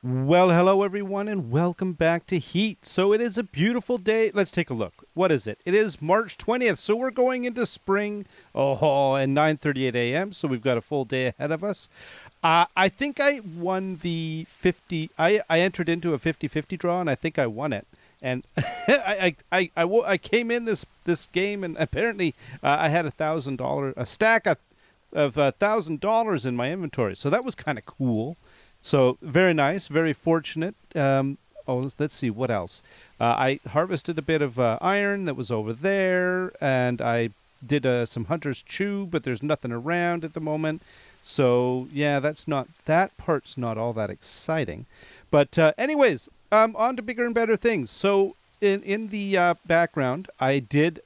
Well, hello everyone, and welcome back to Heat. So it is a beautiful day. Let's take a look. What is it? It is March 20th, so we're going into spring. Oh, and 9:38 a.m., so we've got a full day ahead of us. I think I won the 50. I entered into a 50-50 draw, and I think I won it. And I came in this game, and apparently I had a stack of $1,000 in my inventory. So that was kind of cool. So very nice, very fortunate. Let's see what else. I harvested a bit of iron that was over there, and I did some hunter's chew, but there's nothing around at the moment. So yeah, that part's not all that exciting. But anyways, on to bigger and better things. So in the background, I did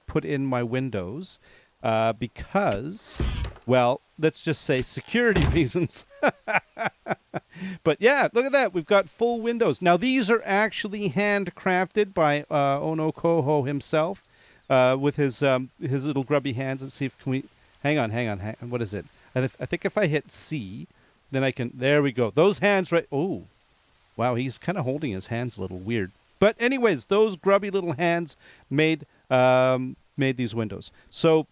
put in my windows because, well, let's just say security reasons. But yeah, look at that. We've got full windows. Now, these are actually handcrafted by OhnoCoho himself with his little grubby hands. Let's see if can we... Hang on. What is it? I think if I hit C, then I can... There we go. Those hands right... Oh, wow. He's kind of holding his hands a little weird. But anyways, those grubby little hands made these windows. So...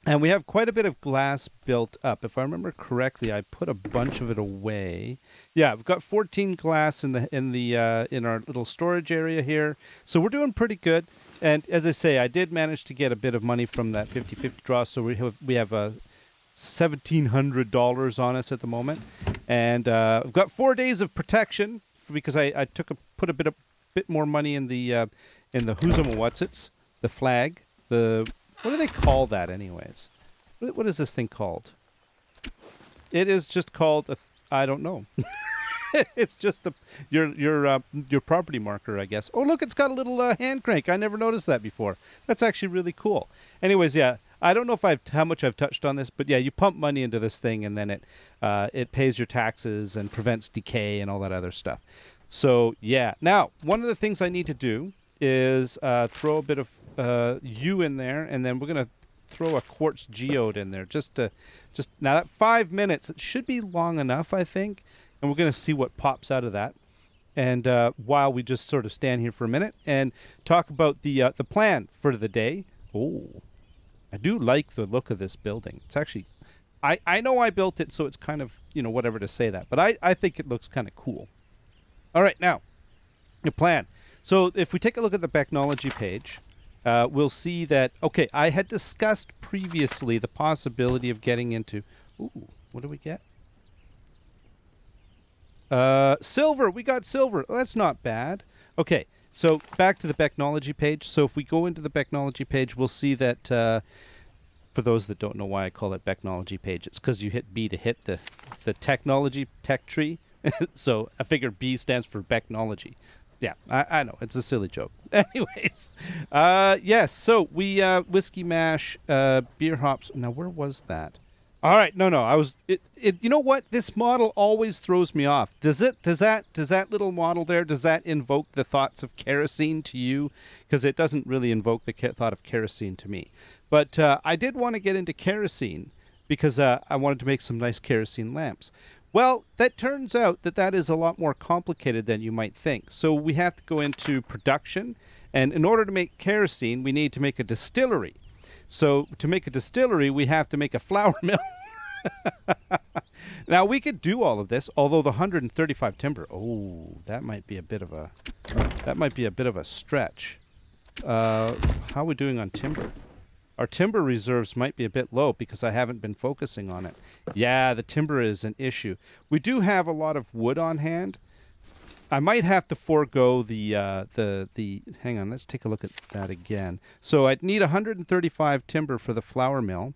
And we have quite a bit of glass built up. If I remember correctly, I put a bunch of it away. Yeah, we've got 14 glass in our little storage area here. So we're doing pretty good. And as I say, I did manage to get a bit of money from that 50-50 draw. So we have $1,700 on us at the moment. And I've got 4 days of protection because I put a bit more money in the who's-em-what's-its, the flag, what do they call that, anyways? What is this thing called? It is just called I don't know. It's just your property marker, I guess. Oh, look, it's got a little hand crank. I never noticed that before. That's actually really cool. Anyways, yeah, I don't know how much I've touched on this, but yeah, you pump money into this thing, and then it pays your taxes and prevents decay and all that other stuff. So yeah, now one of the things I need to do is throw a bit of U in there, and then we're gonna throw a quartz geode in there just now. That 5 minutes, it should be long enough, I think, and we're gonna see what pops out of that. And while we just sort of stand here for a minute and talk about the plan for the day. Oh, I do like the look of this building. It's actually, I know I built it, so it's kind of, whatever to say that, but I think it looks kind of cool. All right, now the plan. So if we take a look at the Technology page, we'll see that, okay, I had discussed previously the possibility of getting into... Ooh, what do we get? Silver! We got silver! Oh, that's not bad. Okay, so back to the Technology page. So if we go into the Technology page, we'll see that, for those that don't know why I call it Technology page, it's because you hit B to hit the technology tech tree. So I figure B stands for Technology. Yeah, I know. It's a silly joke. Anyways, yes, so we, whiskey mash, beer hops. Now, where was that? All right, no, you know what? This model always throws me off. Does that little model there, does that invoke the thoughts of kerosene to you? Because it doesn't really invoke the thought of kerosene to me. But I did want to get into kerosene because I wanted to make some nice kerosene lamps. Well, that turns out that is a lot more complicated than you might think. So we have to go into production, and in order to make kerosene, we need to make a distillery. So to make a distillery, we have to make a flour mill. Now, we could do all of this, although the 135 timber, that might be a bit of a stretch. How are we doing on timber? Our timber reserves might be a bit low because I haven't been focusing on it. Yeah, the timber is an issue. We do have a lot of wood on hand. I might have to forego the hang on, let's take a look at that again. So I'd need 135 timber for the flour mill,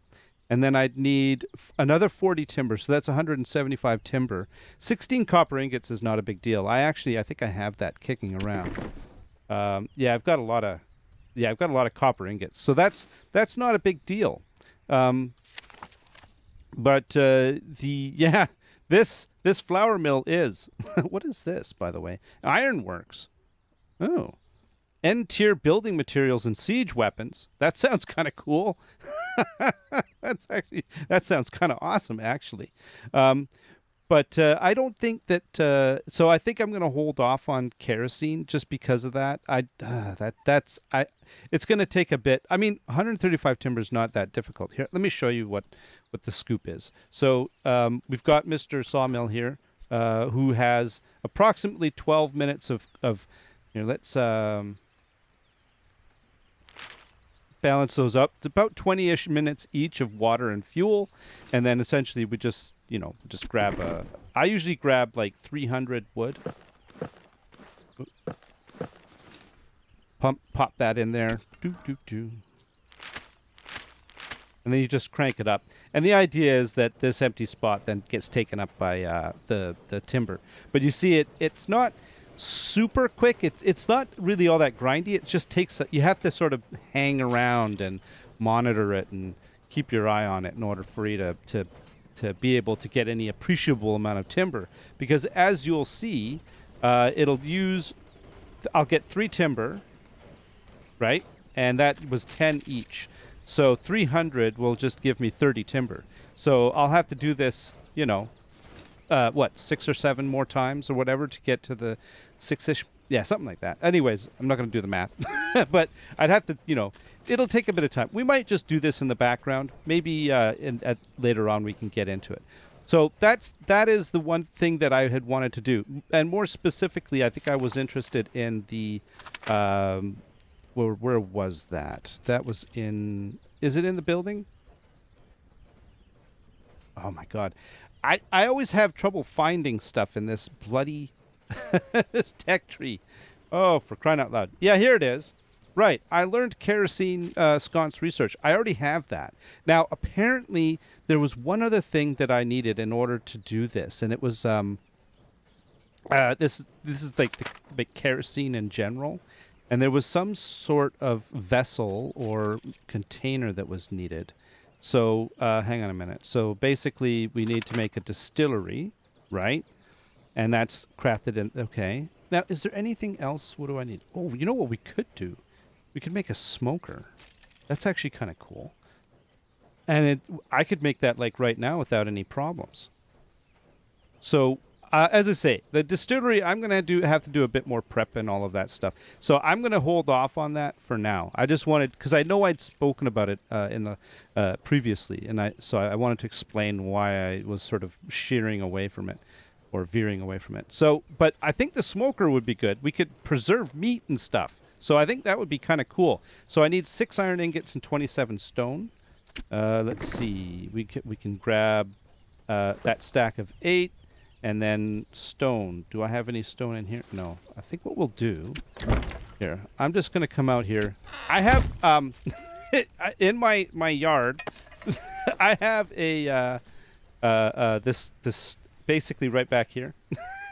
and then I'd need another 40 timber, so that's 175 timber. 16 copper ingots is not a big deal. I think I have that kicking around. I've got a lot of copper ingots, so that's not a big deal. This flour mill is... What is this, by the way? Ironworks. Oh. N-tier building materials and siege weapons. That sounds kind of cool. That sounds kind of awesome, actually. But I don't think that. So I think I'm going to hold off on kerosene just because of that. I. It's going to take a bit. I mean, 135 timber is not that difficult. Here, let me show you what the scoop is. So we've got Mr. Sawmill here, who has approximately 12 minutes of. Here, let's balance those up. It's about 20-ish minutes each of water and fuel, and then essentially we just just grab a. I usually grab like 300 wood. Pop that in there. And then you just crank it up. And the idea is that this empty spot then gets taken up by the timber. But you see, it's not super quick. It's not really all that grindy. It just takes. You have to sort of hang around and monitor it and keep your eye on it in order for you to be able to get any appreciable amount of timber. Because as you'll see, it'll use. I'll get 3 timber, right? And that was 10 each. So 300 will just give me 30 timber. So I'll have to do this, 6 or 7 more times or whatever to get to the 6-ish. Yeah, something like that. Anyways, I'm not going to do the math. But I'd have to, it'll take a bit of time. We might just do this in the background. Maybe later on we can get into it. So that is the one thing that I had wanted to do. And more specifically, I think I was interested in the... where was that? That was in... Is it in the building? Oh, my God. I always have trouble finding stuff in this bloody... this tech tree. Oh, for crying out loud. Yeah, here it is. Right. I learned kerosene sconce research. I already have that. Now, apparently, there was one other thing that I needed in order to do this, and it was... this is like the kerosene in general. And there was some sort of vessel or container that was needed. So hang on a minute. So basically, we need to make a distillery, right? And that's crafted in... Okay. Now, is there anything else? What do I need? Oh, you know what we could do? We could make a smoker. That's actually kind of cool. And I could make that like right now without any problems. So... as I say, the distillery, I'm going to have to do a bit more prep and all of that stuff. So I'm going to hold off on that for now. I just wanted, because I know I'd spoken about it in the previously, and so I wanted to explain why I was sort of shearing away from it or veering away from it. So, but I think the smoker would be good. We could preserve meat and stuff. So I think that would be kind of cool. So I need 6 iron ingots and 27 stone. Let's see. We can grab that stack of 8. And then stone. Do I have any stone in here? No. I think what we'll do... Here. I'm just going to come out here. I have... in my yard, I have a... this basically right back here.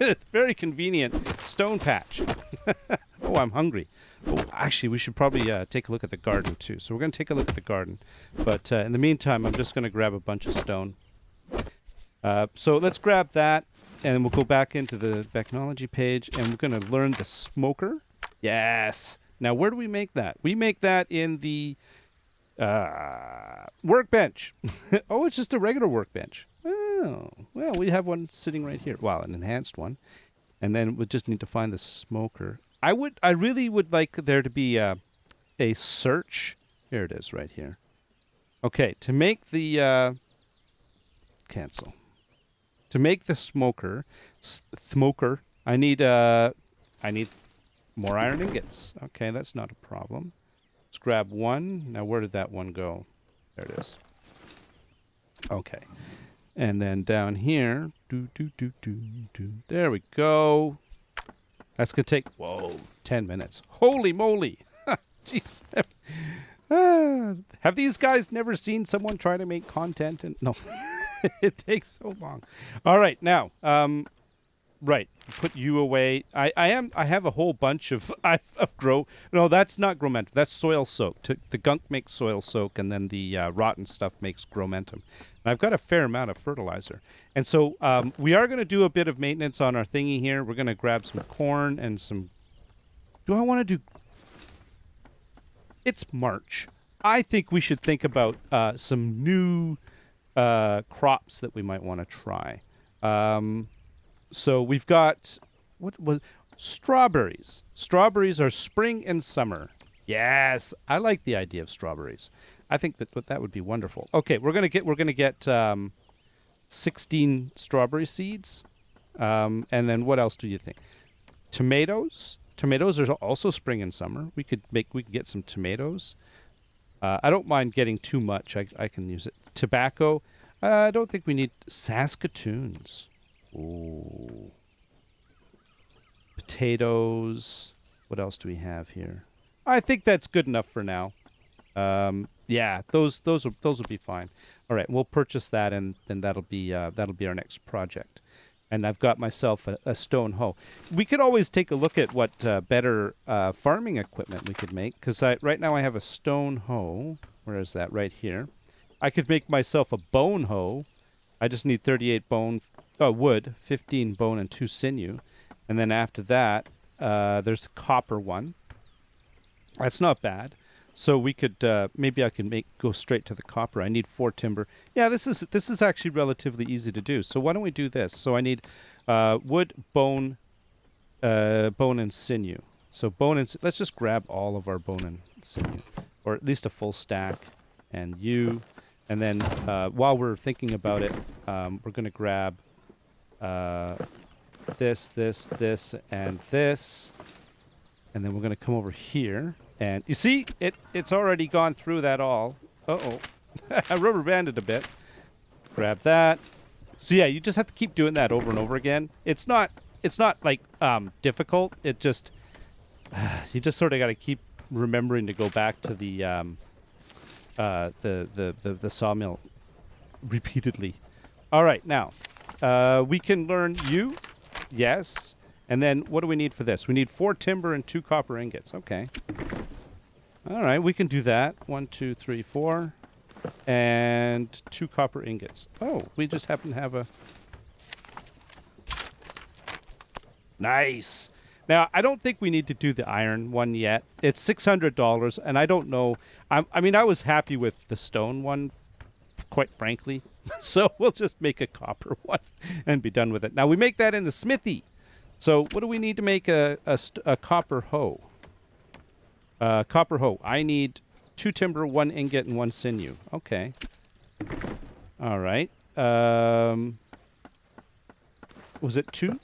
It's very convenient. Stone patch. Oh, I'm hungry. Oh, actually, we should probably take a look at the garden, too. So we're going to take a look at the garden. But in the meantime, I'm just going to grab a bunch of stone. So let's grab that. And we'll go back into the technology page, and we're going to learn the smoker. Yes. Now, where do we make that? We make that in the workbench. Oh, it's just a regular workbench. Oh, well, we have one sitting right here. Wow, an enhanced one. And then we just need to find the smoker. I really would like there to be a search. Here it is, right here. Okay, to make the cancel. To make the smoker, I need more iron ingots. Okay, that's not a problem. Let's grab one. Now, where did that one go? There it is. Okay, and then down here, there we go. That's gonna take 10 minutes. Holy moly! Jeez. Have these guys never seen someone try to make content? No. It takes so long. All right, now, right, put you away. I have a whole bunch of grow. No, that's not Gromentum. That's soil soak. The gunk makes soil soak, and then the rotten stuff makes Gromentum. And I've got a fair amount of fertilizer, and so we are going to do a bit of maintenance on our thingy here. We're going to grab some corn and some. Do I want to do? It's March. I think we should think about some new crops that we might want to try. So we've got what was strawberries. Strawberries are spring and summer. Yes, I like the idea of strawberries. I think that would be wonderful. Okay, we're gonna get 16 strawberry seeds, and then what else do you think? Tomatoes. Tomatoes are also spring and summer. We could get some tomatoes. I don't mind getting too much. I can use it. Tobacco. I don't think we need Saskatoons. Ooh. Potatoes. What else do we have here? I think that's good enough for now. Yeah, those will be fine. All right, we'll purchase that, and then that'll be our next project. And I've got myself a stone hoe. We could always take a look at what better farming equipment we could make, because right now I have a stone hoe. Where is that? Right here. I could make myself a bone hoe. I just need 38 wood, 15 bone, and 2 sinew. And then after that, there's the copper one. That's not bad. So we could maybe I can go straight to the copper. I need 4 timber. Yeah, this is actually relatively easy to do. So why don't we do this? So I need wood, bone, and sinew. So let's just grab all of our bone and sinew, or at least a full stack, and and then while we're thinking about it, we're gonna grab this, and this, and then we're gonna come over here. And you see, it's already gone through that all. Uh-oh. I rubber banded a bit. Grab that. So yeah, you just have to keep doing that over and over again. It's not like difficult. It just you just sort of got to keep remembering to go back to the sawmill repeatedly. All right, now we can learn you. Yes. And then what do we need for this? We need 4 timber and 2 copper ingots. Okay. All right, we can do that. 1, 2, 3, 4. And 2 copper ingots. Oh, we just happen to have a... Nice. Now, I don't think we need to do the iron one yet. It's $600, and I don't know... I mean, I was happy with the stone one, quite frankly. So we'll just make a copper one and be done with it. Now, we make that in the smithy. So what do we need to make a copper hoe? Copper hoe. I need 2 timber, 1 ingot, and 1 sinew. Okay. All right. Was it 2?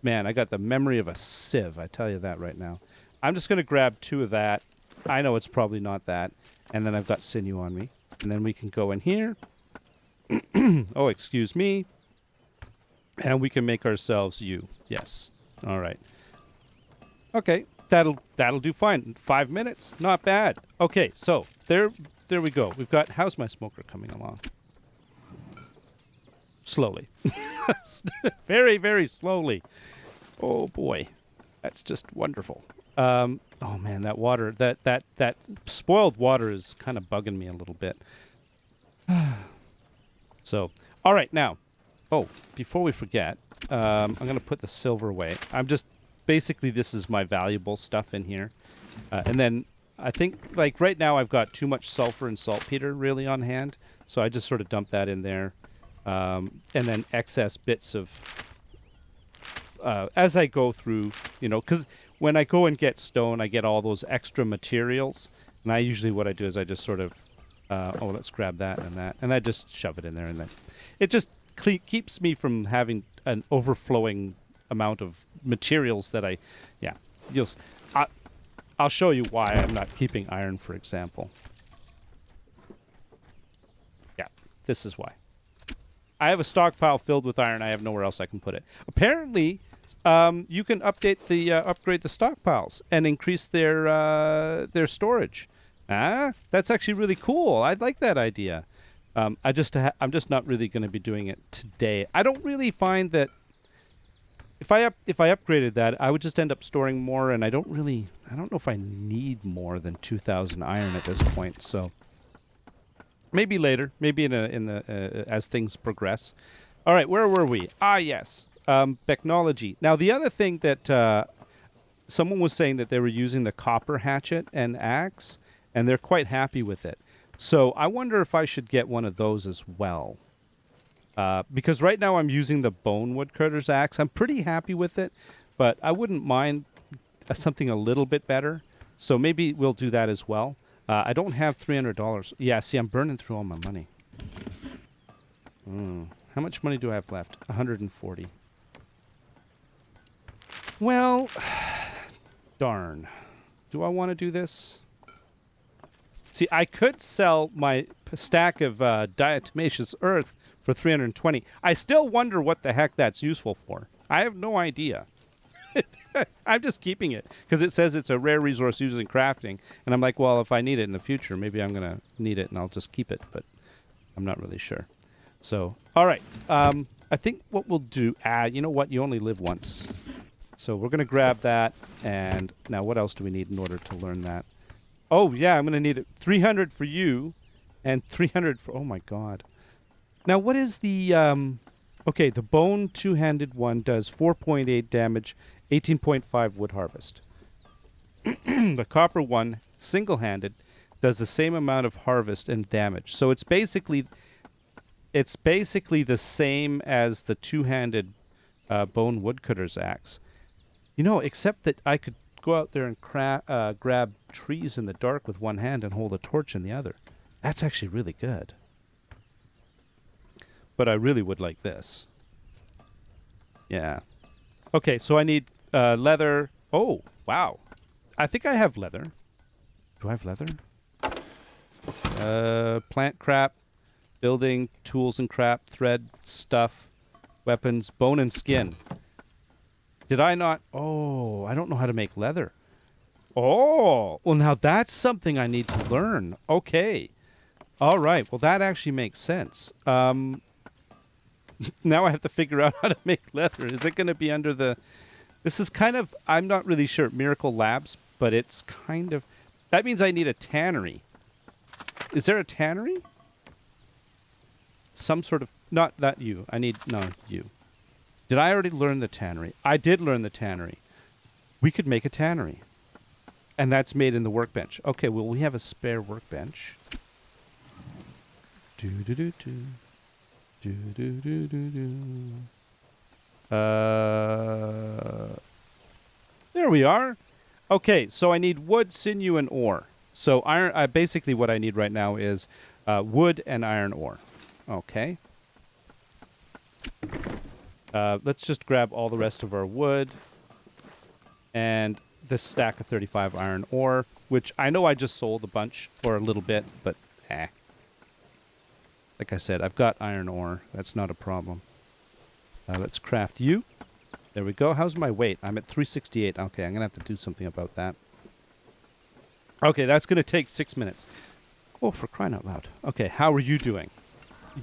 Man, I got the memory of a sieve. I tell you that right now. I'm just going to grab 2 of that. I know it's probably not that. And then I've got sinew on me. And then we can go in here. Oh, excuse me. And we can make ourselves you. Yes. All right. Okay. That'll do fine. 5 minutes. Not bad. Okay, so there we go. We've got... How's my smoker coming along? Slowly. Very, very slowly. Oh boy. That's just wonderful. Oh man, that water, that spoiled water is kind of bugging me a little bit. So, all right, now. Oh, before we forget, I'm going to put the silver away. Basically, this is my valuable stuff in here. And then I think, like, right now I've got too much sulfur and saltpeter really on hand. So I just sort of dump that in there. And then excess bits of... as I go through, because when I go and get stone, I get all those extra materials. And what I do is I just sort of... let's grab that and that. And I just shove it in there. And then it just keeps me from having an overflowing amount of materials that I'll show you why I'm not keeping iron, for example. Yeah, this is why. I have a stockpile filled with iron. I have nowhere else I can put it. Apparently, you can upgrade the stockpiles and increase their storage. That's actually really cool. I like that idea. I'm just not really going to be doing it today. I don't really find that if I upgraded that, I would just end up storing more, and I don't know if I need more than 2,000 iron at this point. So maybe later, maybe as things progress. All right, where were we? Yes, technology. Now the other thing that someone was saying that they were using the copper hatchet and axe, and they're quite happy with it. So I wonder if I should get one of those as well. Because right now I'm using the bone woodcutter's axe. I'm pretty happy with it, but I wouldn't mind something a little bit better. So maybe we'll do that as well. I don't have $300. Yeah, see, I'm burning through all my money. How much money do I have left? 140. Well, darn. Do I want to do this? See, I could sell my stack of diatomaceous earth for 320. I still wonder what the heck that's useful for. I have no idea. I'm just keeping it because it says it's a rare resource used in crafting. And I'm like, well, if I need it in the future, maybe I'm going to need it and I'll just keep it. But I'm not really sure. So, all right. I think what we'll do, you know what? You only live once. So we're going to grab that. And now what else do we need in order to learn that? Oh, yeah, I'm going to need it. 300 for you and 300 for... Oh, my God. Now, what is the... okay, the bone two-handed one does 4.8 damage, 18.5 wood harvest. The copper one, single-handed, does the same amount of harvest and damage. So it's basically the same as the two-handed bone woodcutter's axe. You know, except that I could go out there and grab trees in the dark with one hand and hold a torch in the other. That's actually really good. But I really would like this. Yeah. Okay, so I need leather. Oh, wow. I think I have leather. Do I have leather? Plant crap, building, tools and crap, thread, stuff, weapons, bone and skin. Did I not? Oh, I don't know how to make leather. Oh, well, now that's something I need to learn. Okay. All right. Well, that actually makes sense. Now I have to figure out how to make leather. Is it going to be under the... This is kind of... I'm not really sure. Miracle Labs, but it's kind of... That means I need a tannery. Is there a tannery? Some sort of... Not that you. I need... No, you. Did I already learn the tannery? I did learn the tannery. We could make a tannery. And that's made in the workbench. Okay, well, we have a spare workbench. Do-do-do-do. Do-do-do-do-do. There we are. Okay, so I need wood, sinew, and ore. So iron. Basically, what I need right now is wood and iron ore. Okay. Let's just grab all the rest of our wood and this stack of 35 iron ore, which I know I just sold a bunch for a little bit, but like I said, I've got iron ore. That's not a problem. Let's craft you. There we go. How's my weight? I'm at 368. Okay, I'm going to have to do something about that. Okay, that's going to take 6 minutes. Oh, for crying out loud. Okay, how are you doing?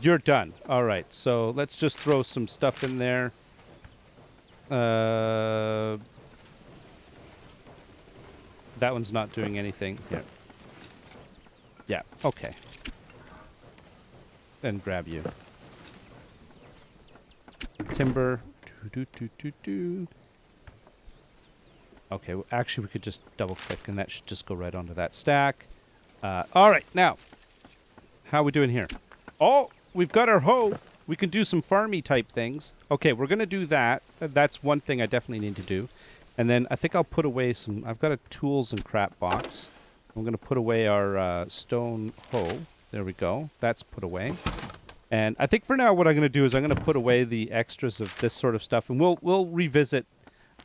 You're done. All right, so let's just throw some stuff in there. That one's not doing anything. Here. Yeah, okay. Then grab you. Timber. Okay, well, actually, we could just double-click, and that should just go right onto that stack. All right, now, how are we doing here? Oh, we've got our hoe. We can do some farmy type things. Okay, we're going to do that. That's one thing I definitely need to do. And then I think I'll put away some... I've got a tools and crap box. I'm going to put away our stone hoe. There we go. That's put away. And I think for now what I'm going to do is I'm going to put away the extras of this sort of stuff. And we'll revisit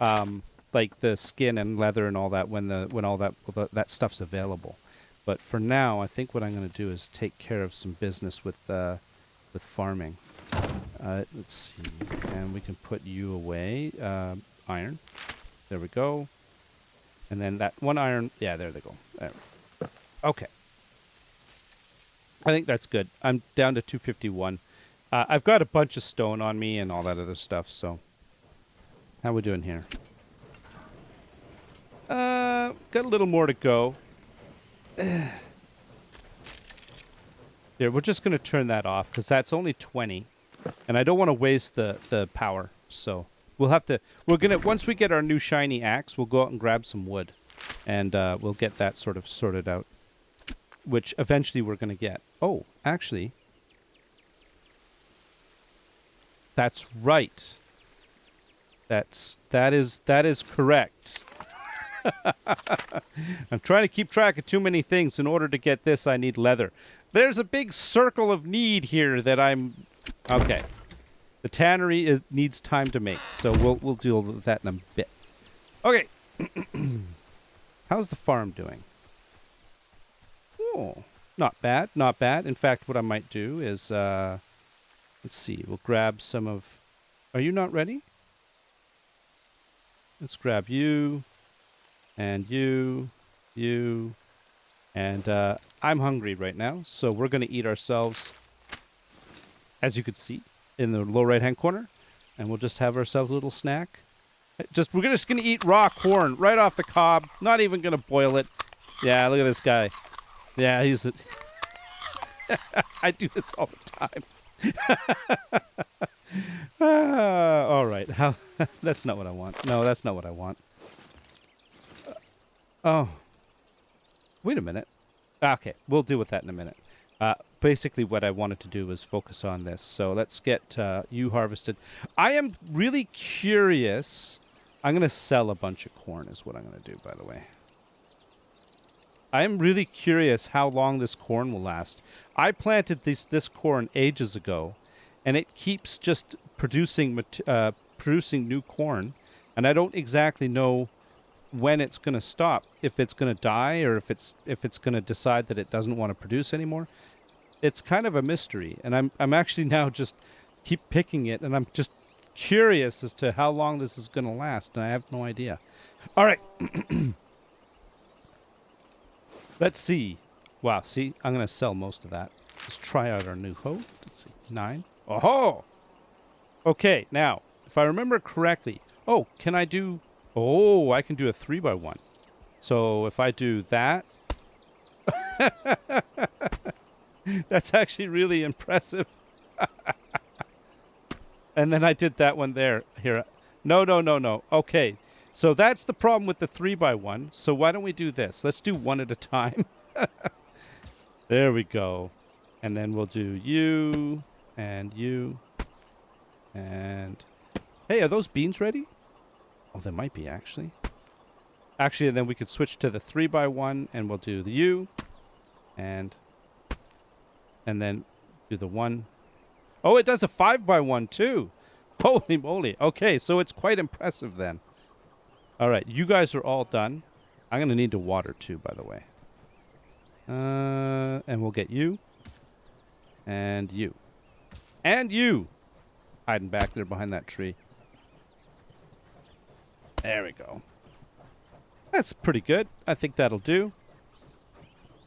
like the skin and leather and all that when all that stuff's available. But for now, I think what I'm going to do is take care of some business with farming. Let's see. And we can put you away. Iron. There we go. And then that one iron. Yeah, there they go. There. Okay. I think that's good. I'm down to 251. I've got a bunch of stone on me and all that other stuff, so... How we doing here? Got a little more to go. Here, we're just going to turn that off, because that's only 20. And I don't want to waste the power, so... We'll have to... Once we get our new shiny axe, we'll go out and grab some wood. And we'll get that sort of sorted out. Which eventually we're going to get. Oh, actually... That's right. That is correct. I'm trying to keep track of too many things. In order to get this, I need leather. There's a big circle of need here that I'm... Okay. The tannery needs time to make, so we'll deal with that in a bit. Okay. How's the farm doing? Oh, not bad, not bad. In fact, what I might do is, let's see, we'll grab some of... Are you not ready? Let's grab you, and you, and I'm hungry right now, so we're going to eat ourselves, as you could see, in the lower right-hand corner, and we'll just have ourselves a little snack. We're just going to eat raw corn right off the cob, not even going to boil it. Yeah, look at this guy. Yeah, he's... I do this all the time. All right. That's not what I want. No, that's not what I want. Oh. Wait a minute. Okay, we'll deal with that in a minute. Basically, what I wanted to do was focus on this. So let's get you harvested. I am really curious. I'm going to sell a bunch of corn is what I'm going to do, by the way. I am really curious how long this corn will last. I planted this corn ages ago, and it keeps just producing new corn, and I don't exactly know when it's going to stop. If it's going to die, or if it's going to decide that it doesn't want to produce anymore. It's kind of a mystery, and I'm actually now just keep picking it, and I'm just curious as to how long this is going to last, and I have no idea. All right. Let's see. Wow, see, I'm going to sell most of that. Let's try out our new hoe. Let's see, 9. Oh-ho! Okay, now, if I remember correctly... Oh, can I do... Oh, I can do a 3x1. So if I do that... That's actually really impressive. And then I did that one there. Here. No. Okay. So that's the problem with the 3x1. So why don't we do this? Let's do one at a time. There we go. And then we'll do you and you. And hey, are those beans ready? Oh, they might be actually. Actually, and then we could switch to the 3x1 and we'll do the you and then do the 1. Oh, it does a 5x1 too. Holy moly. Okay, so it's quite impressive then. All right, you guys are all done. I'm going to need to water too, by the way. And we'll get you. And you. And you! Hiding back there behind that tree. There we go. That's pretty good. I think that'll do.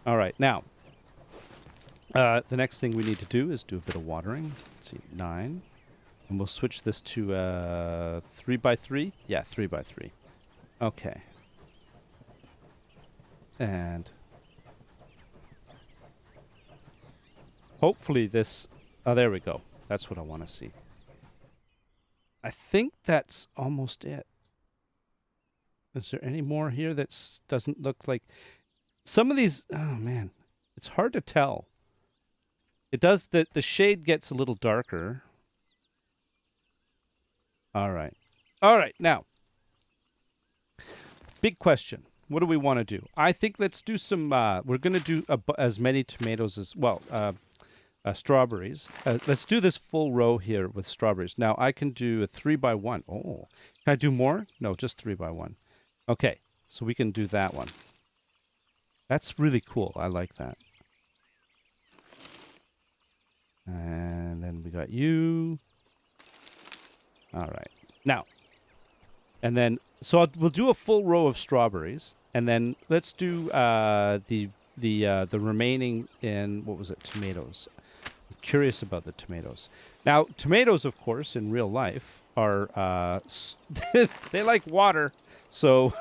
All right, now. The next thing we need to do is do a bit of watering. Let's see, 9. And we'll switch this to 3x3. Yeah, 3x3. Okay. And hopefully this... Oh, there we go. That's what I want to see. I think that's almost it. Is there any more here that doesn't look like... Some of these... Oh, man. It's hard to tell. It does... The shade gets a little darker. All right. All right, now... Big question. What do we want to do? I think let's do some... we're going to do as many tomatoes as... Well, strawberries. Let's do this full row here with strawberries. Now, I can do a 3x1. Oh. Can I do more? No, just 3x1. Okay. So we can do that one. That's really cool. I like that. And then we got you. All right. Now... And then, so we'll do a full row of strawberries, and then let's do the remaining in, what was it, tomatoes. I'm curious about the tomatoes. Now, tomatoes, of course, in real life are, they like water, so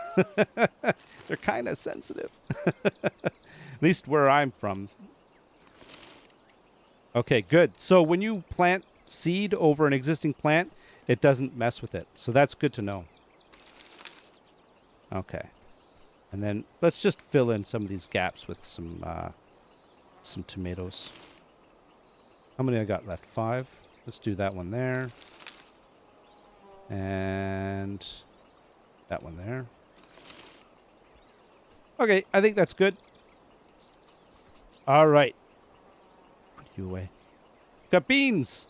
they're kind of sensitive. At least where I'm from. Okay, good. So when you plant seed over an existing plant, it doesn't mess with it. So that's good to know. Okay. And then let's just fill in some of these gaps with some tomatoes. How many I got left? 5. Let's do that one there. And that one there. Okay, I think that's good. All right. Put you away. Got beans.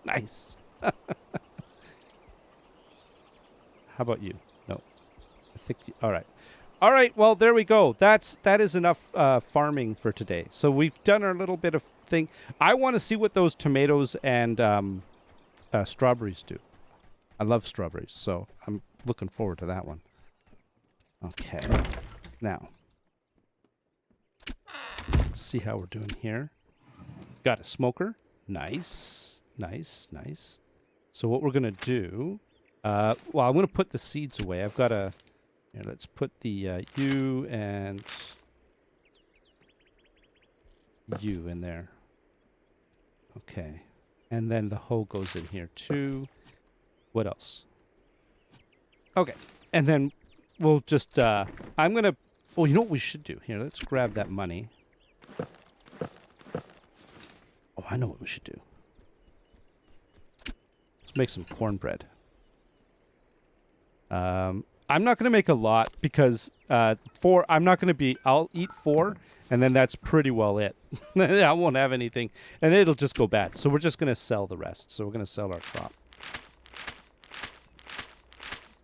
Nice. How about you? No. I think all right. All right, well, there we go. That is enough farming for today. So we've done our little bit of thing. I want to see what those tomatoes and strawberries do. I love strawberries, so I'm looking forward to that one. Okay. Now, let's see how we're doing here. Got a smoker. Nice. Nice, nice. So what we're going to do... well, I'm going to put the seeds away. I've got a... Here, let's put the U and U in there. Okay. And then the hoe goes in here too. What else? Okay. And then we'll just... I'm going to... Oh, you know what we should do? Here, let's grab that money. Oh, I know what we should do. Let's make some cornbread. I'm not going to make a lot because I'm not going to be... I'll eat 4, and then that's pretty well it. I won't have anything, and it'll just go bad. So we're just going to sell the rest. So we're going to sell our crop.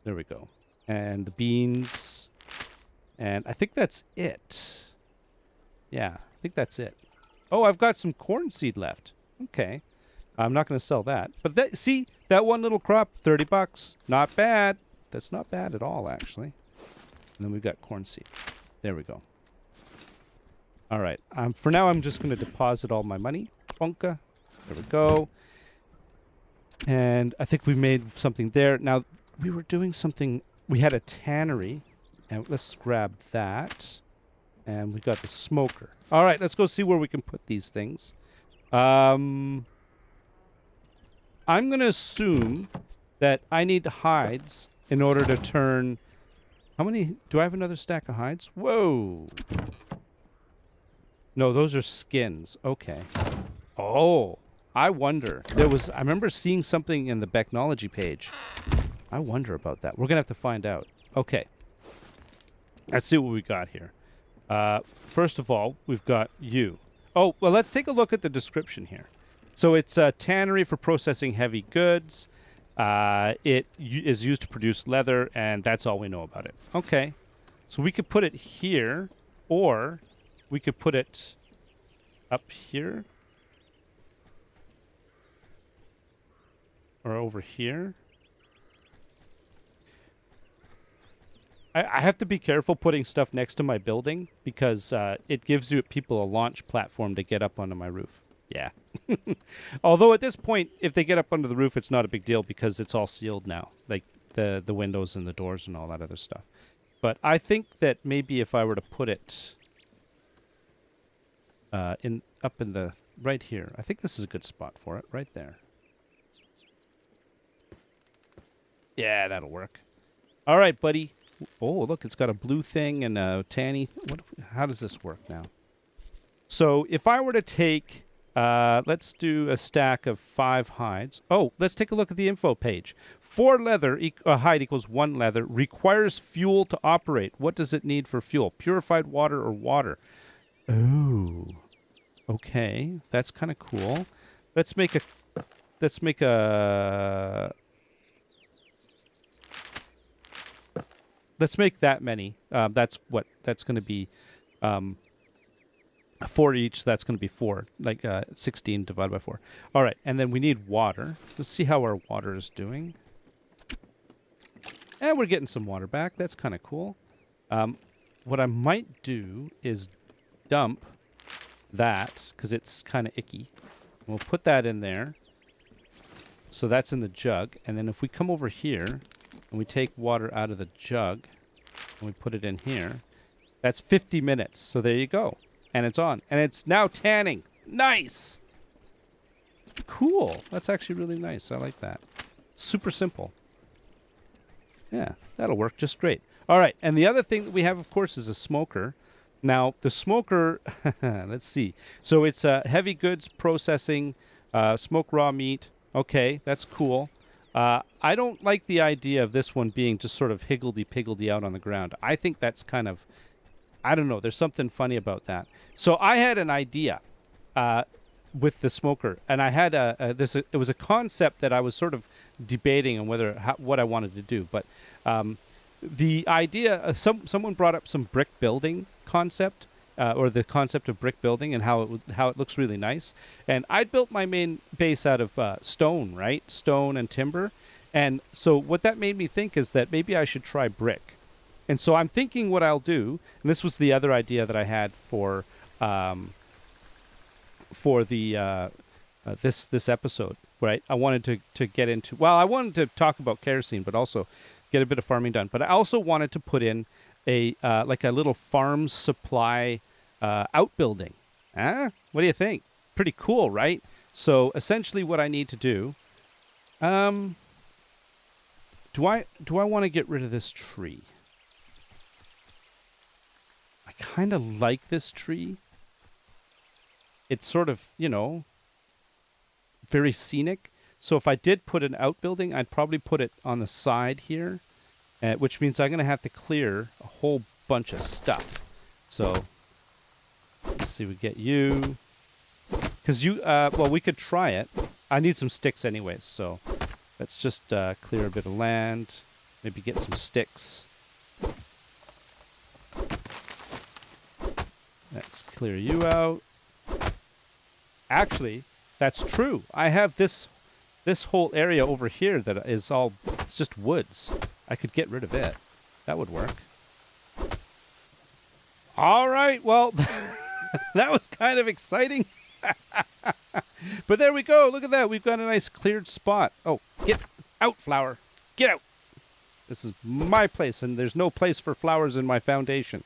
There we go. And the beans. And I think that's it. Yeah, I think that's it. Oh, I've got some corn seed left. Okay. I'm not going to sell that. But see, that one little crop, $30. Not bad. That's not bad at all, actually. And then we've got corn seed. There we go. All right. For now, I'm just going to deposit all my money. Bonka. There we go. And I think we made something there. Now, we were doing something. We had a tannery. And let's grab that. And we got the smoker. All right. Let's go see where we can put these things. I'm going to assume that I need hides in order to turn... How many... Do I have another stack of hides? Whoa. No, those are skins. Okay. Oh, I wonder. I remember seeing something in the Becknology page. I wonder about that. We're going to have to find out. Okay. Let's see what we got here. First of all, we've got you. Oh, well, let's take a look at the description here. So it's a tannery for processing heavy goods. It is used to produce leather, and that's all we know about it. Okay. So we could put it here, or we could put it up here. Or over here. I have to be careful putting stuff next to my building, because it gives people a launch platform to get up onto my roof. Yeah. Although at this point, if they get up under the roof, it's not a big deal because it's all sealed now. Like the windows and the doors and all that other stuff. But I think that maybe if I were to put it up in the right here, I think this is a good spot for it, right there. Yeah, that'll work. All right, buddy. Oh, look, it's got a blue thing and a tanny. How does this work now? So if I were to take... let's do a stack of 5 hides. Oh, let's take a look at the info page. 4 leather, hide equals 1 leather. Requires fuel to operate. What does it need for fuel? Purified water or water? Oh. Okay. That's kind of cool. Let's make that many. That's going to be, 4 each, that's going to be 4. Like 16 divided by 4. All right, and then we need water. Let's see how our water is doing. And we're getting some water back. That's kind of cool. What I might do is dump that, because it's kind of icky. We'll put that in there. So that's in the jug. And then if we come over here, and we take water out of the jug, and we put it in here, that's 50 minutes. So there you go. And it's on. And it's now tanning. Nice! Cool. That's actually really nice. I like that. Super simple. Yeah, that'll work just great. All right. And the other thing that we have, of course, is a smoker. Now, the smoker, let's see. So it's heavy goods processing, smoke raw meat. Okay, that's cool. I don't like the idea of this one being just sort of higgledy-piggledy out on the ground. I think that's kind of, I don't know, there's something funny about that. So I had an idea with the smoker, and I had it was a concept that I was sort of debating on what I wanted to do. But the idea, someone brought up some brick building concept, or the concept of brick building and how it looks really nice. And I built my main base out of stone, right? Stone and timber. And so what that made me think is that maybe I should try brick. And so I'm thinking what I'll do, and this was the other idea that I had for the this episode, right? I wanted to get into, well, I wanted to talk about kerosene, but also get a bit of farming done. But I also wanted to put in a like a little farm supply outbuilding. What do you think? Pretty cool, right? So essentially what I need to do, do I want to get rid of this tree? I kind of like this tree. It's sort of, very scenic. So if I did put an outbuilding, I'd probably put it on the side here, which means I'm going to have to clear a whole bunch of stuff. So let's see, we get you. Because well, we could try it. I need some sticks anyways, so let's just clear a bit of land. Maybe get some sticks. Let's clear you out. Actually, that's true. I have this whole area over here that is all, it's just woods. I could get rid of it. That would work. All right, well, that was kind of exciting. But there we go. Look at that. We've got a nice cleared spot. Oh, get out, flower. Get out. This is my place, and there's no place for flowers in my foundation.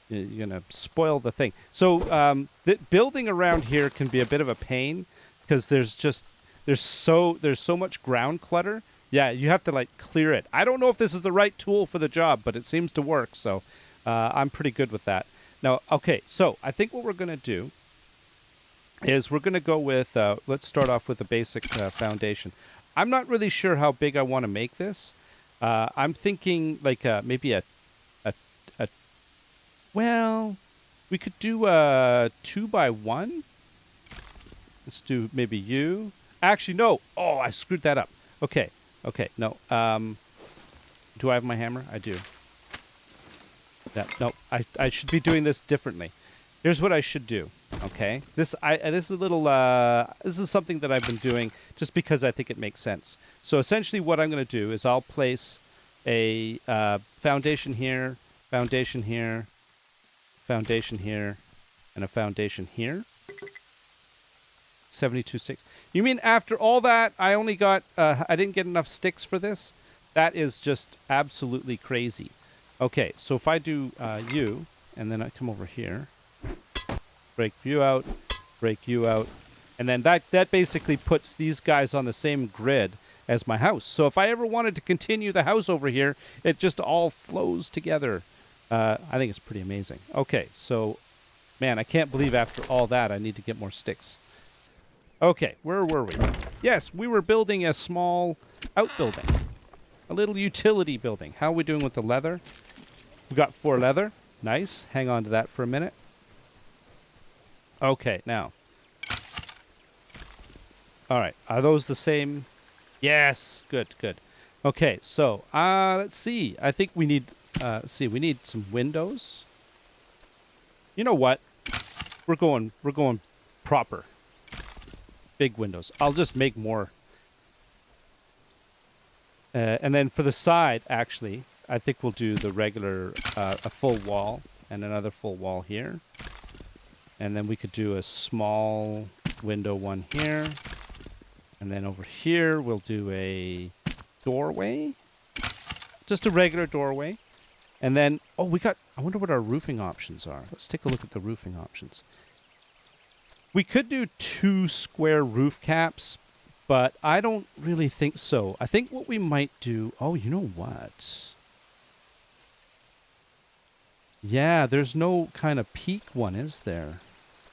You're going to spoil the thing. So building around here can be a bit of a pain because there's so much ground clutter. Yeah, you have to like clear it. I don't know if this is the right tool for the job, but it seems to work. So I'm pretty good with that. Now, okay, so I think what we're going to do is we're going to go with, let's start off with a basic foundation. I'm not really sure how big I want to make this. I'm thinking like maybe well, we could do a 2x1. Let's do maybe you. Actually, no. Oh, I screwed that up. Okay, no. Do I have my hammer? I do. No, I should be doing this differently. Here's what I should do. Okay, this is a little. This is something that I've been doing just because I think it makes sense. So essentially, what I'm going to do is I'll place a foundation here, foundation here, foundation here, and a foundation here. 72.6. You mean after all that, I only got, I didn't get enough sticks for this? That is just absolutely crazy. Okay, so if I do you, and then I come over here, break you out, and then that basically puts these guys on the same grid as my house. So if I ever wanted to continue the house over here, it just all flows together. I think it's pretty amazing. Okay, so, man, I can't believe after all that I need to get more sticks. Okay, where were we? Yes, we were building a small outbuilding. A little utility building. How are we doing with the leather? We got 4 leather. Nice. Hang on to that for a minute. Okay, now. All right, are those the same? Yes, good. Okay, so, let's see. I think we need... we need some windows. You know what? We're going proper. Big windows. I'll just make more. And then for the side, actually, I think we'll do the regular, a full wall and another full wall here. And then we could do a small window one here. And then over here, we'll do a doorway. Just a regular doorway. And then, I wonder what our roofing options are. Let's take a look at the roofing options. We could do 2 square roof caps, but I don't really think so. I think what we might do, you know what? Yeah, there's no kind of peak one, is there?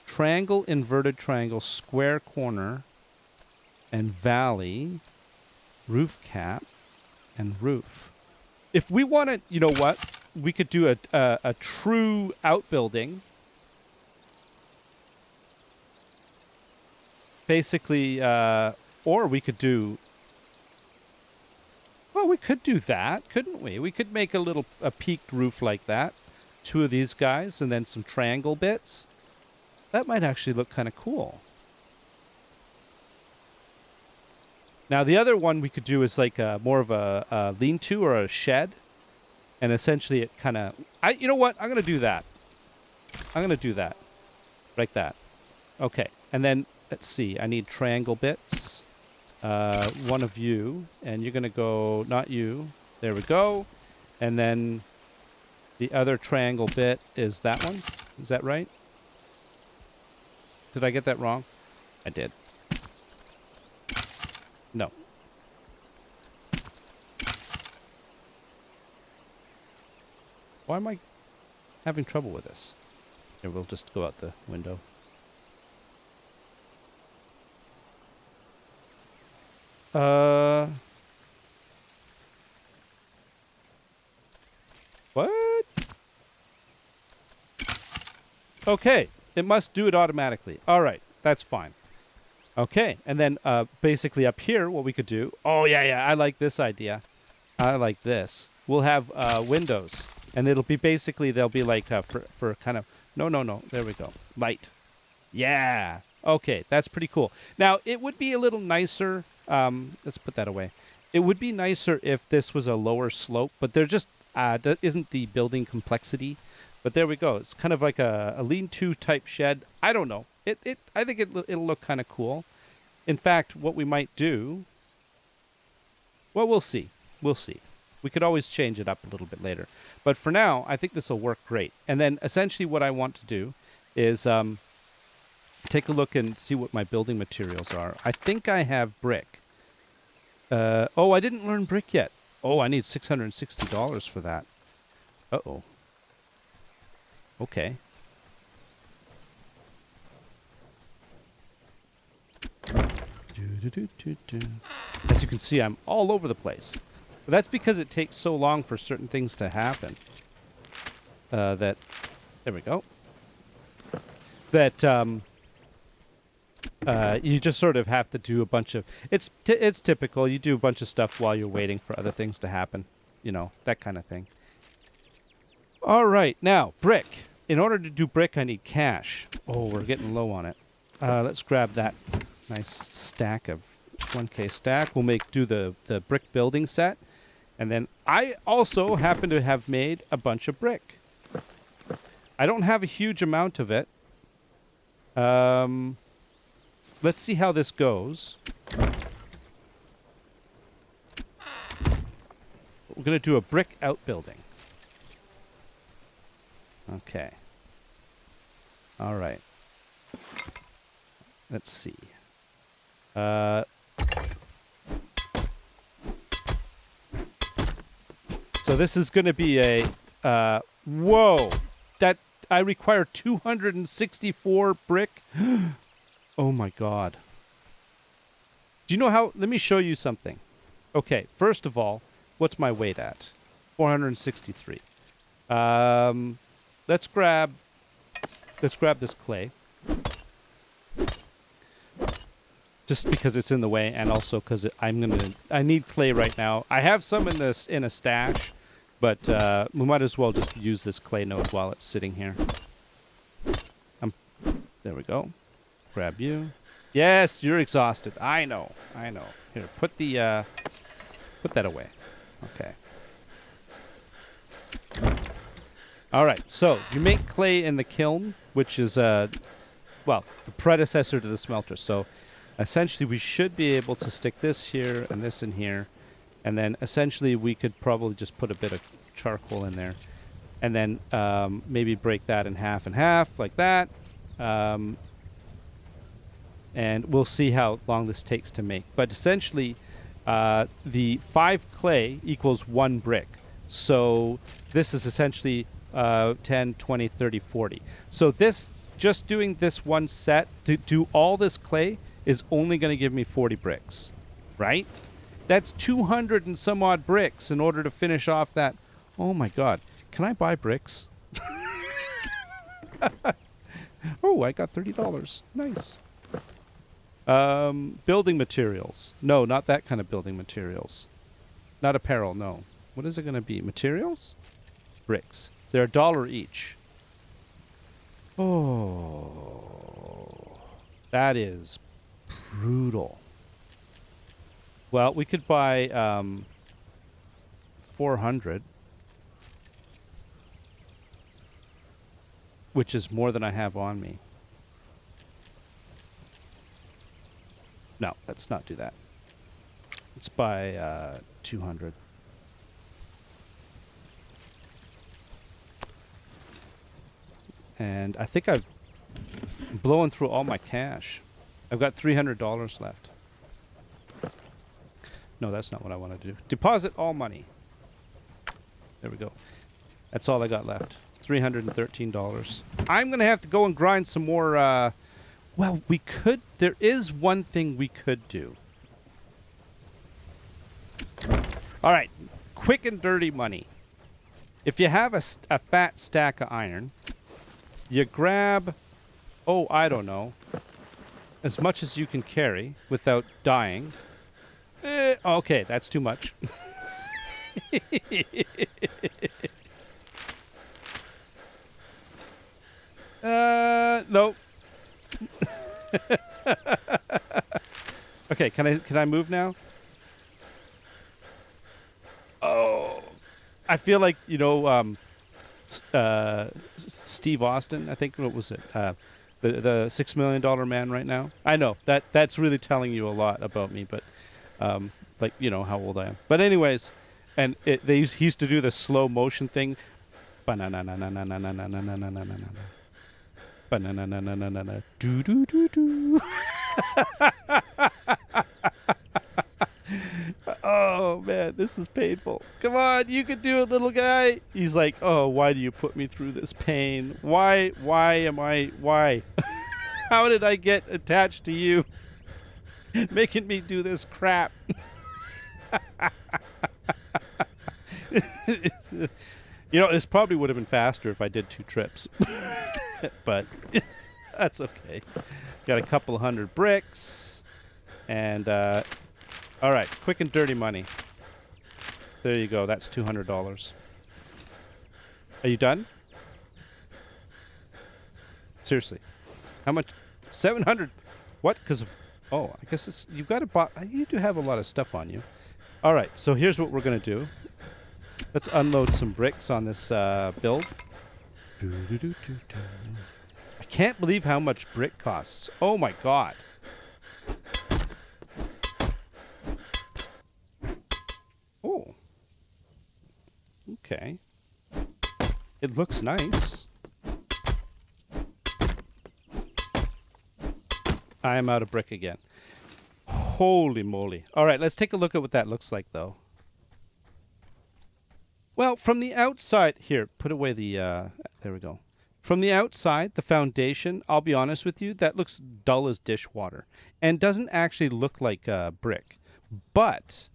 Triangle, inverted triangle, square corner, and valley. roof cap, and roof. If we wanted, you know what? We could do a true outbuilding. Basically, or we could do... Well, we could do that, couldn't we? We could make a peaked roof like that. 2 of these guys, and then some triangle bits. That might actually look kind of cool. Now, the other one we could do is like more of a lean-to or a shed. And essentially it kind of... You know what? I'm going to do that. I'm going to do that. Like that. Okay. And then, let's see. I need triangle bits. One of you. And you're going to go... Not you. There we go. And then the other triangle bit is that one. Is that right? Did I get that wrong? I did. No. Why am I having trouble with this? Here, we'll just go out the window. What? Okay. It must do it automatically. All right. That's fine. Okay. And then basically up here, what we could do... Oh, yeah. I like this idea. I like this. We'll have windows. And it'll be basically... They'll be like for kind of... No. There we go. Light. Yeah. Okay. That's pretty cool. Now, it would be a little nicer... let's put that away. It would be nicer if this was a lower slope, but there just isn't the building complexity. But there we go. It's kind of like a lean-to type shed. I don't know. I think it'll look kind of cool. In fact, what we might do... Well, we'll see. We'll see. We could always change it up a little bit later. But for now, I think this will work great. And then essentially what I want to do is take a look and see what my building materials are. I think I have brick. I didn't learn brick yet. Oh, I need $660 for that. Uh-oh. Okay. As you can see, I'm all over the place. But that's because it takes so long for certain things to happen. There we go. That you just sort of have to do a bunch of... It's typical. You do a bunch of stuff while you're waiting for other things to happen. You know, that kind of thing. All right. Now, brick. In order to do brick, I need cash. Oh, we're getting low on it. Let's grab that nice stack of 1K stack. We'll do the brick building set. And then I also happen to have made a bunch of brick. I don't have a huge amount of it. Let's see how this goes. We're going to do a brick outbuilding. Okay. All right. Let's see. So this is going to be a... whoa! That I require 264 brick. Oh my god. Do you know how... Let me show you something. Okay, first of all, what's my weight at? 463. Let's grab this clay. Just because it's in the way, and also because I need clay right now. I have some in a stash, but we might as well just use this clay node while it's sitting here. There we go. Grab you. Yes, you're exhausted. I know. Here, put that away. Okay. All right. So you make clay in the kiln, which is the predecessor to the smelter. So essentially, we should be able to stick this here and this in here, and then essentially we could probably just put a bit of charcoal in there, and then maybe break that in half and half like that. And we'll see how long this takes to make. But essentially, the 5 clay equals 1 brick. So this is essentially 10, 20, 30, 40. So this, just doing this one set to do all this clay is only going to give me 40 bricks, right? That's 200 and some odd bricks in order to finish off that. Oh my god. Can I buy bricks? Oh, I got $30. Nice. Building materials. No, not that kind of building materials. Not apparel, no. What is it going to be? Materials? Bricks. They're $1 each. Oh. That is brutal. Well, we could buy 400. Which is more than I have on me. No, let's not do that. Let's buy 200. And I think I've blown through all my cash. I've got $300 left. No, that's not what I want to do. Deposit all money. There we go. That's all I got left. $313. I'm going to have to go and grind some more, well, we could, there is one thing we could do. All right, quick and dirty money. If you have a fat stack of iron, you grab, oh, I don't know, as much as you can carry without dying. Okay, that's too much. Nope. Okay, can I move now? Oh, I feel like, you know, Steve Austin, I think, what was it? The $6 Million Man right now. I know that's really telling you a lot about me, but like, you know how old I am. But anyways, and he used to do the slow motion thing. Do do do do. Oh man, this is painful. Come on, you can do it, little guy. He's like, oh, why do you put me through this pain? Why am I? How did I get attached to you, making me do this crap? You know, this probably would have been faster if I did 2 trips. But that's okay. Got a couple of 100 bricks. And, all right, quick and dirty money. There you go. That's $200. Are you done? Seriously. How much? 700. What? Because of... Oh, I guess it's... You've got to buy... You do have a lot of stuff on you. All right, so here's what we're going to do. Let's unload some bricks on this build. I can't believe how much brick costs. Oh my god. Oh. Okay. It looks nice. I am out of brick again. Holy moly. All right, let's take a look at what that looks like, though. Well, from the outside... Here, put away the... there we go. From the outside, the foundation, I'll be honest with you, that looks dull as dishwater. And doesn't actually look like brick. But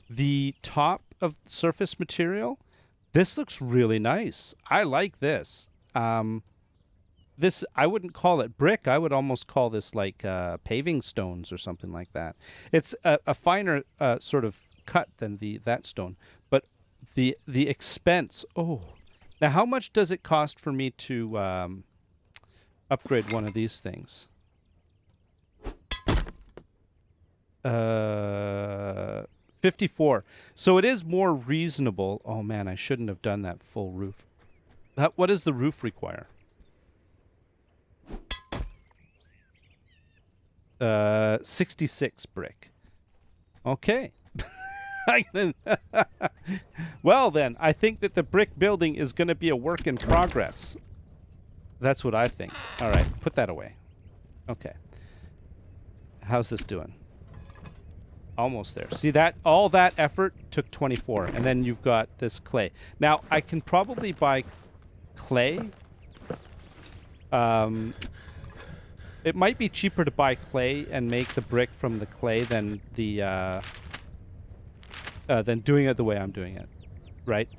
the top of surface material, this looks really nice. I like this. This, I wouldn't call it brick. I would almost call this like paving stones or something like that. It's a finer sort of cut than that stone. But the expense, oh. Now, how much does it cost for me to upgrade one of these things? 54. So it is more reasonable. Oh man, I shouldn't have done that full roof. What does the roof require? 66 brick. Okay. Well then, I think that the brick building is going to be a work in progress. That's what I think. All right, put that away. Okay. How's this doing? Almost there. See that? All that effort took 24, and then you've got this clay. Now, I can probably buy clay. It might be cheaper to buy clay and make the brick from the clay than the than doing it the way I'm doing it. Right?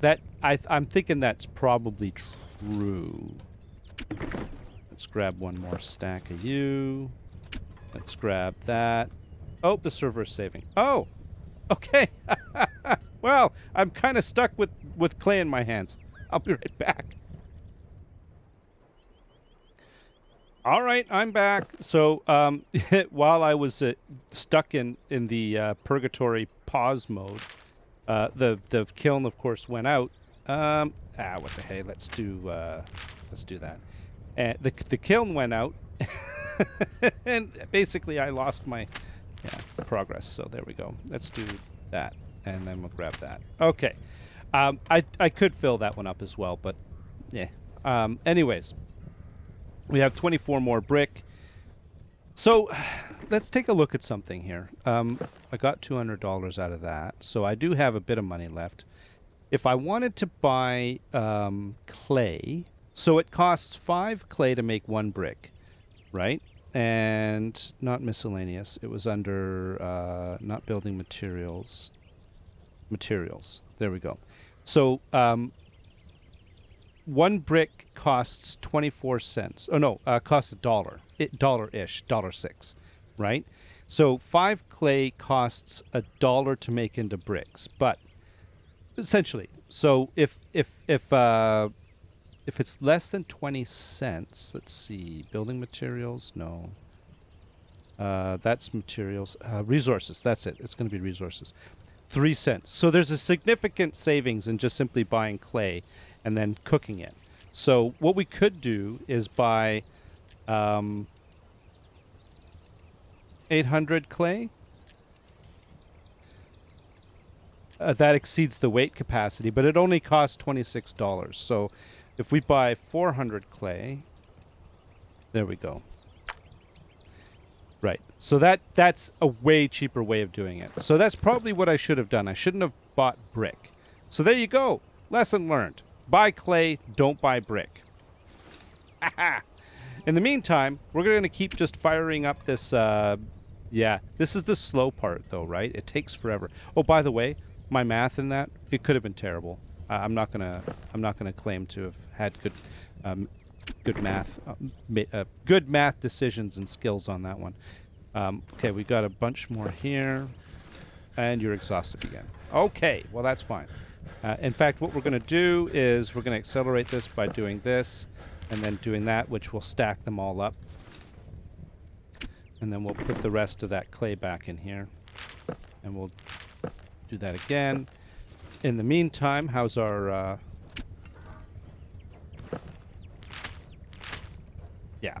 I'm thinking that's probably true. Let's grab one more stack of you. Let's grab that. Oh, the server is saving. Oh, okay. Well, I'm kind of stuck with clay in my hands. I'll be right back. All right, I'm back. So while I was stuck in the purgatory pause mode, the kiln, of course, went out. What the hey? Let's do that. And the kiln went out, and basically I lost my progress. So there we go. Let's do that, and then we'll grab that. Okay. I could fill that one up as well, but yeah. Anyways, we have 24 more brick. So let's take a look at something here. I got $200 out of that, so I do have a bit of money left. If I wanted to buy clay, so it costs 5 clay to make 1 brick, right? And not miscellaneous. It was under not building materials. Materials. There we go. So 1 brick costs 24 cents. Oh no, costs $1. $1-ish, $1.06, right? So 5 clay costs $1 to make into bricks, but essentially, so if it's less than 20 cents, let's see, building materials, no. That's materials, resources. That's it. It's going to be resources. 3 cents. So there's a significant savings in just simply buying clay and then cooking it. So what we could do is buy 800 clay. That exceeds the weight capacity, but it only costs $26. So if we buy 400 clay, there we go. Right. So that's a way cheaper way of doing it. So that's probably what I should have done. I shouldn't have bought brick. So there you go. Lesson learned. Buy clay, don't buy brick. In the meantime, we're going to keep just firing up this, this is the slow part though, right? It takes forever. Oh, by the way, my math in that, it could have been terrible. I'm not gonna claim to have had good math decisions and skills on that one. Okay, we got a bunch more here, and you're exhausted again. Okay, well that's fine. In fact, what we're going to do is we're going to accelerate this by doing this, and then doing that, which will stack them all up. And then we'll put the rest of that clay back in here, and we'll do that again. In the meantime, how's our... Yeah.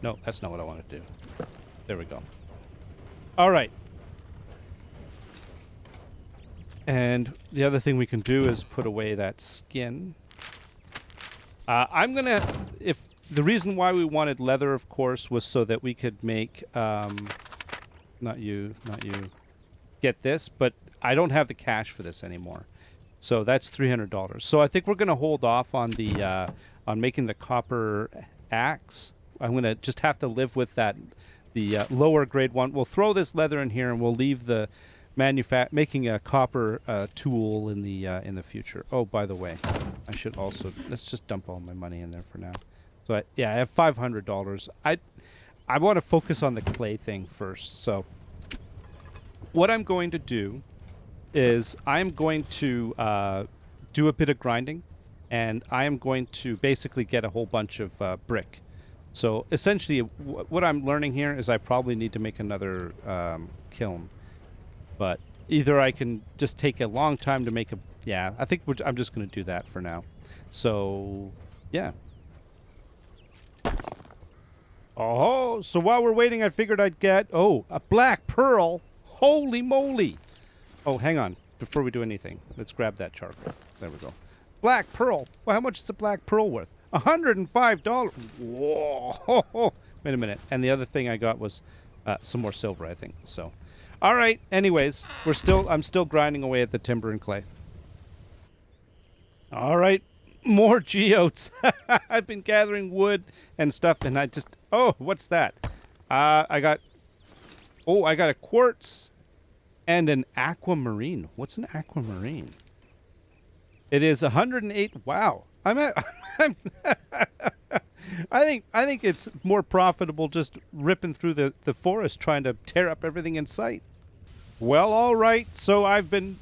No, that's not what I want to do. There we go. All right. And the other thing we can do is put away that skin. I'm going to... The reason why we wanted leather, of course, was so that we could make... not you. Get this, but I don't have the cash for this anymore. So that's $300. So I think we're going to hold off on the on making the copper axe. I'm going to just have to live with that, the lower grade one. We'll throw this leather in here, and we'll leave the making a copper tool in the future. Oh, by the way, I should also let's just dump all my money in there for now. So I have $500. I want to focus on the clay thing first. So what I'm going to do is I'm going to do a bit of grinding, and I am going to basically get a whole bunch of brick. So essentially what I'm learning here is I probably need to make another kiln. But either I can just take a long time to make a... Yeah, I think I'm just going to do that for now. So, yeah. Oh, so while we're waiting, I figured I'd get... Oh, a black pearl. Holy moly. Oh, hang on. Before we do anything, let's grab that charcoal. There we go. Black pearl. Well, how much is a black pearl worth? $105. Whoa. Wait a minute. And the other thing I got was some more silver, I think. So, all right. Anyways, I'm still grinding away at the timber and clay. All right. More geodes. I've been gathering wood and stuff, and I just... Oh, what's that? I got a quartz And an aquamarine. What's an aquamarine? It is 108. Wow. I'm at. I'm, I think it's more profitable just ripping through the forest trying to tear up everything in sight. Well, all right. So I've been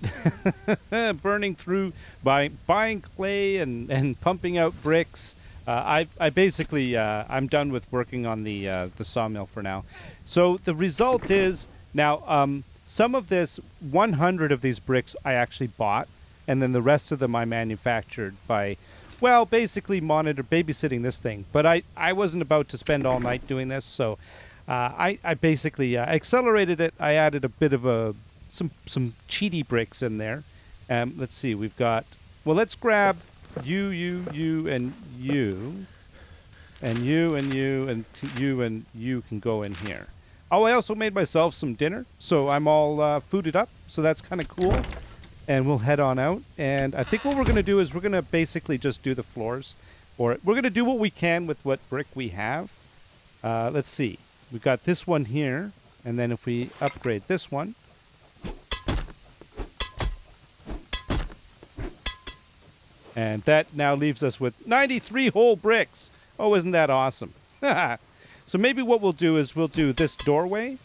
burning through by buying clay and pumping out bricks. I basically I'm done with working on the sawmill for now. So the result is now some of this 100 of these bricks I actually bought, and then the rest of them I manufactured by, well, basically babysitting this thing. But I wasn't about to spend all night doing this, so I basically accelerated it. I added a bit of some cheaty bricks in there. Let's see, we've got, well, let's grab you, and you, and you, and you, and you, and you can go in here. Oh, I also made myself some dinner, so I'm all fooded up, so that's kind of cool. And we'll head on out. And I think what we're going to do is we're going to basically just do the floors. Or we're going to do what we can with what brick we have. Let's see. We've got this one here. And then if we upgrade this one. And that now leaves us with 93 whole bricks. Oh, isn't that awesome? So maybe what we'll do is we'll do this doorway.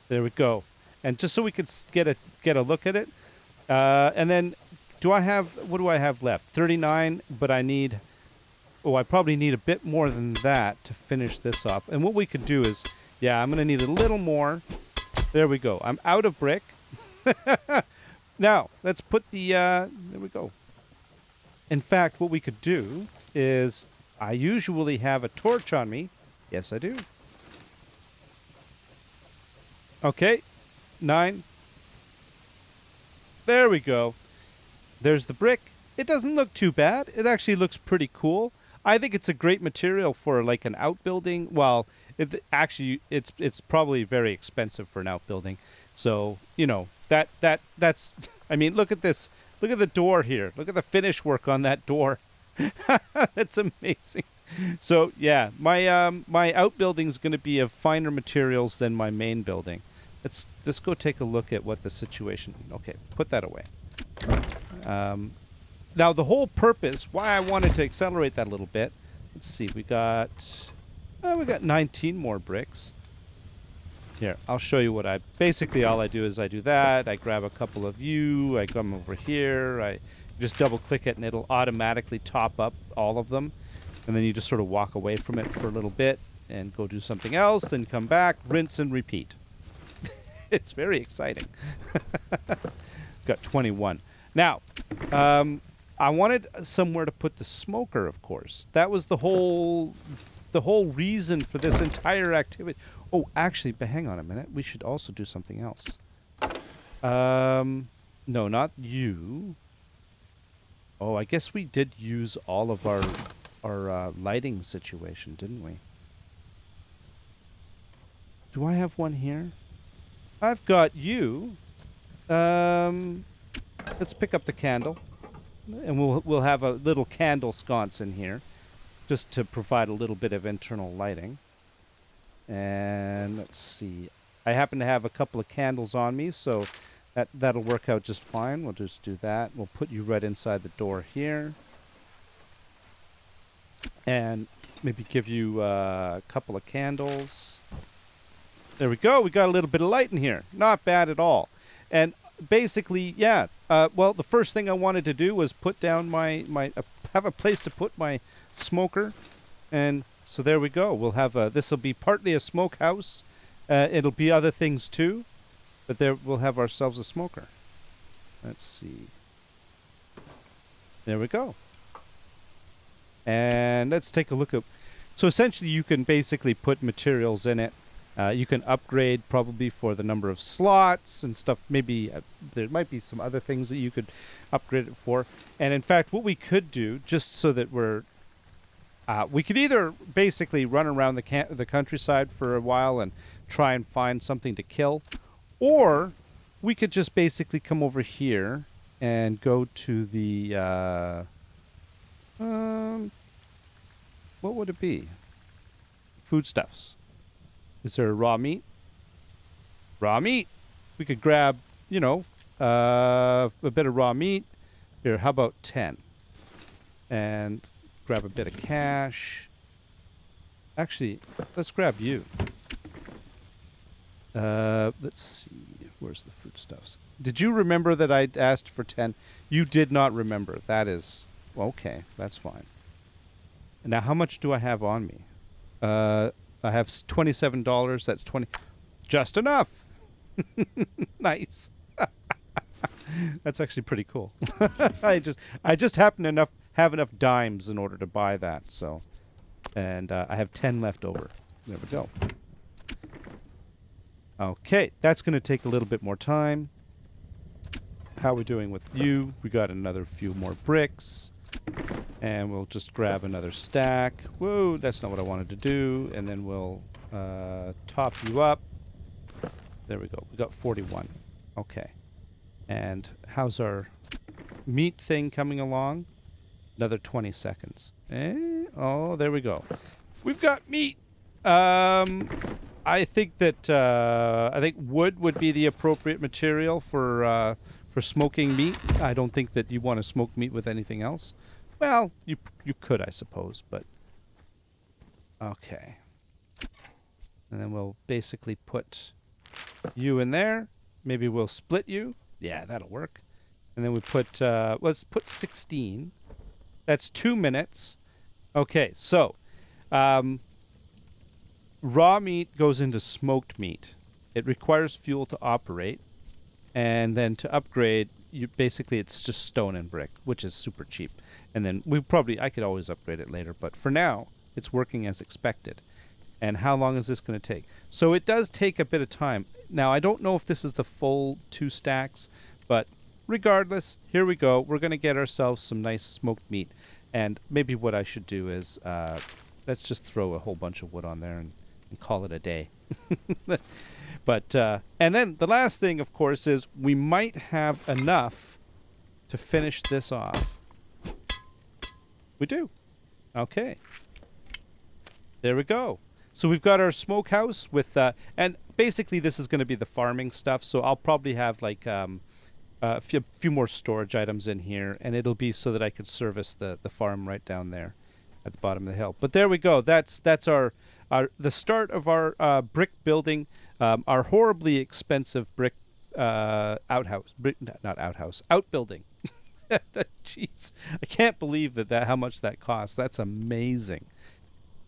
There we go. And just so we could get a look at it. And then what do I have left? 39, but I need, I probably need a bit more than that to finish this off. And what we could do is, yeah, I'm going to need a little more. There we go. I'm out of brick. Now, let's put there we go. In fact, what we could do is, I usually have a torch on me. Yes, I do. Okay. 9. There we go. There's the brick. It doesn't look too bad. It actually looks pretty cool. I think it's a great material for like an outbuilding. Well, it's probably very expensive for an outbuilding. So, that's, I mean, look at this. Look at the door here. Look at the finish work on that door. That's amazing. So, yeah, my outbuilding is going to be of finer materials than my main building. Let's go take a look at what the situation. Okay, put that away. Now the whole purpose why I wanted to accelerate that a little bit. Let's see, we got 19 more bricks. Here, I'll show you what basically all I do is I do that. I grab a couple of you. I come over here. I just double click it and it'll automatically top up all of them. And then you just sort of walk away from it for a little bit and go do something else. Then come back, rinse and repeat. It's very exciting. Got 21. Now, I wanted somewhere to put the smoker, of course. That was the whole reason for this entire activity. Oh, actually, but hang on a minute. We should also do something else. No, not you. Oh, I guess we did use all of our lighting situation, didn't we? Do I have one here? I've got you. Let's pick up the candle, and we'll have a little candle sconce in here, just to provide a little bit of internal lighting. And let's see. I happen to have a couple of candles on me, so that'll work out just fine. We'll just do that. We'll put you right inside the door here, and maybe give you a couple of candles. There we go. We got a little bit of light in here. Not bad at all. And basically, yeah. Well, the first thing I wanted to do was put down have a place to put my smoker. And so there we go. We'll have this will be partly a smokehouse. It'll be other things too. But there we'll have ourselves a smoker. Let's see. There we go. And let's take a look at. So essentially, you can basically put materials in it. You can upgrade probably for the number of slots and stuff. Maybe there might be some other things that you could upgrade it for. And in fact, what we could do, just so that we could either basically run around the countryside for a while and try and find something to kill, or we could just basically come over here and go to the what would it be? Foodstuffs. Is there a raw meat? Raw meat. We could grab, a bit of raw meat. Here, how about 10? And grab a bit of cash. Actually, let's grab you. Let's see. Where's the foodstuffs? Did you remember that I asked for 10? You did not remember. That is... Okay, that's fine. Now, how much do I have on me? I have $27. That's 20... Just enough! Nice. That's actually pretty cool. I just happen to have enough dimes in order to buy that, so... And I have 10 left over. There we go. Okay, that's going to take a little bit more time. How are we doing with you? We got another few more bricks. And we'll just grab another stack. Whoa, that's not what I wanted to do. And then we'll top you up. There we go. We got 41. Okay. And how's our meat thing coming along? Another 20 seconds. Oh, there we go. We've got meat. I think that wood would be the appropriate material for smoking meat. I don't think that you want to smoke meat with anything else. Well, you could, I suppose, but okay. And then we'll basically put you in there. Maybe we'll split you. Yeah, that'll work. And then we put let's put 16. That's 2 minutes. Okay, so raw meat goes into smoked meat. It requires fuel to operate, and then to upgrade, it's just stone and brick, which is super cheap. And then I could always upgrade it later, but for now, it's working as expected. And how long is this going to take? So it does take a bit of time. Now, I don't know if this is the full 2 stacks, but regardless, here we go. We're going to get ourselves some nice smoked meat. And maybe what I should do is let's just throw a whole bunch of wood on there and call it a day. But and then the last thing, of course, is we might have enough to finish this off. We do. Okay. There we go. So we've got our smokehouse with, and basically this is going to be the farming stuff. So I'll probably have like a few more storage items in here, and it'll be so that I could service the farm right down there at the bottom of the hill. But there we go. That's the start of our brick building, our horribly expensive brick outbuilding. Jeez, I can't believe that how much that costs. That's amazing.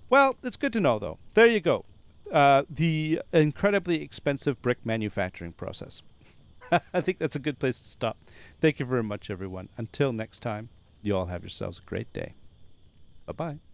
Well, it's good to know, though. There you go. The incredibly expensive brick manufacturing process. I think that's a good place to stop. Thank you very much, everyone. Until next time, you all have yourselves a great day. Bye-bye.